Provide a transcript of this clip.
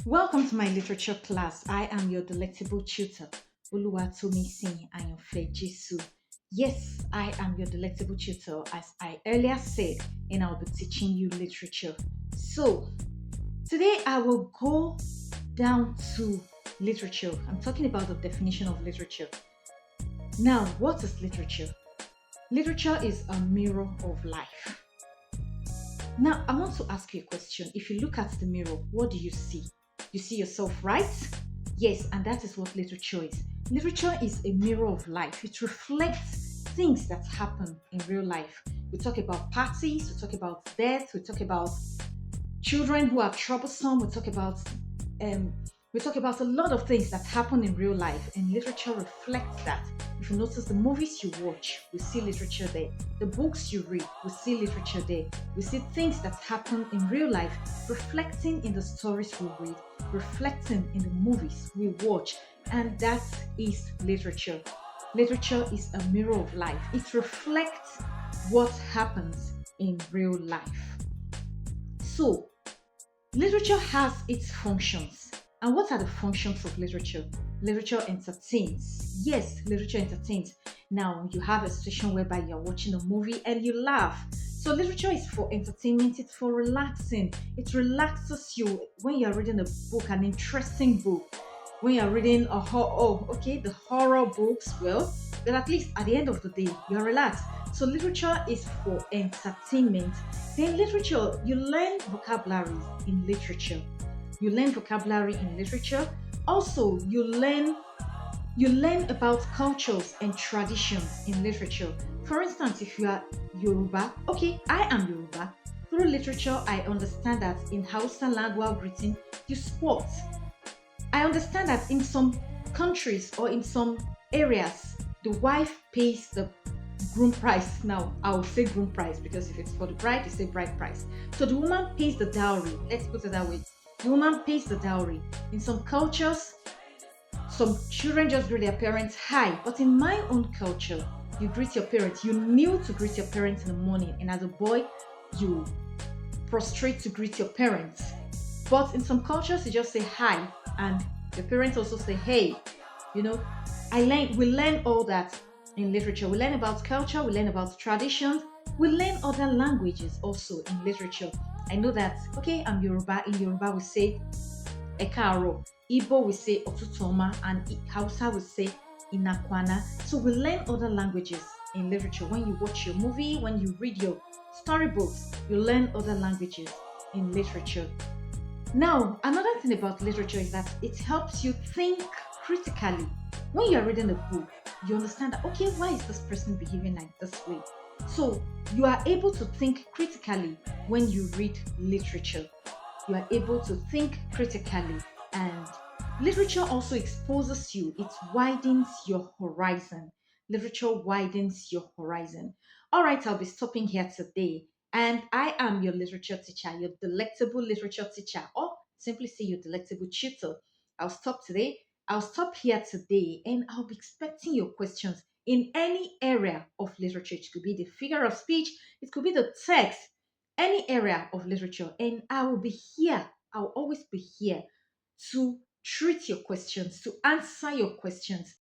Welcome to my literature class. I am your delectable tutor, Oluwatomi Singh Ayanfe Jisu. Yes, I am your delectable tutor, as I earlier said, and I'll be teaching you literature. So, today I will go down to literature. I'm talking about the definition of literature. Now, what is literature? Literature is a mirror of life. Now, I want to ask you a question. If you look at the mirror, what do you see? You see yourself, right? Yes, and that is what literature is. Literature is a mirror of life. It reflects things that happen in real life. We talk about parties, we talk about death, we talk about children who are troublesome, um, we talk about a lot of things that happen in real life, and literature reflects that. If you notice the movies you watch, we see literature there. The books you read, we see literature there. We see things that happen in real life reflecting in the stories we read, reflecting in the movies we watch, and that is literature. Literature is a mirror of life. It reflects what happens in real life. So, literature has its functions. And what are the functions of literature? Literature entertains. Yes, literature entertains. Now, you have a situation whereby you're watching a movie and you laugh. So, literature is for entertainment, it's for relaxing. It relaxes you when you're reading a book, an interesting book. When you're reading the horror books, well, but at least at the end of the day, you're relaxed. So, literature is for entertainment. Then literature, you learn vocabulary in literature. You learn vocabulary in literature. Also, you learn about cultures and traditions in literature. For instance, if you are Yoruba, okay, I am Yoruba. Through literature, I understand that in Hausa land while greeting, you squat. I understand that in some countries or in some areas, the wife pays the groom price. Now, I will say groom price because if it's for the bride, you say bride price. So the woman pays the dowry. Let's put it that way. The woman pays the dowry. In some cultures, some children just greet their parents hi, but in my own culture, you greet your parents. You kneel to greet your parents in the morning, and as a boy, you prostrate to greet your parents. But in some cultures, you just say hi, and your parents also say hey. You know, we learn all that in literature. We learn about culture, we learn about traditions, we learn other languages also in literature. I know that, okay, I'm Yoruba. In Yoruba, we say Ekaro. Igbo, we say Otutoma, and Hausa, we say Inakwana. So we learn other languages in literature. When you watch your movie, when you read your storybooks, you learn other languages in literature. Now, another thing about literature is that it helps you think critically. When you're reading a book, you understand that, okay, why is this person behaving like this way? So, you are able to think critically when you read literature. You are able to think critically, and literature also exposes you, it widens your horizon. Literature widens your horizon. All right, I'll be stopping here today. And I am your literature teacher, your delectable literature teacher, or simply say your delectable tutor. I'll stop today. I'll stop here today, and I'll be expecting your questions in any area of literature. It could be the figure of speech, it could be the text, any area of literature, and I will be here. I'll always be here to treat your questions, to answer your questions,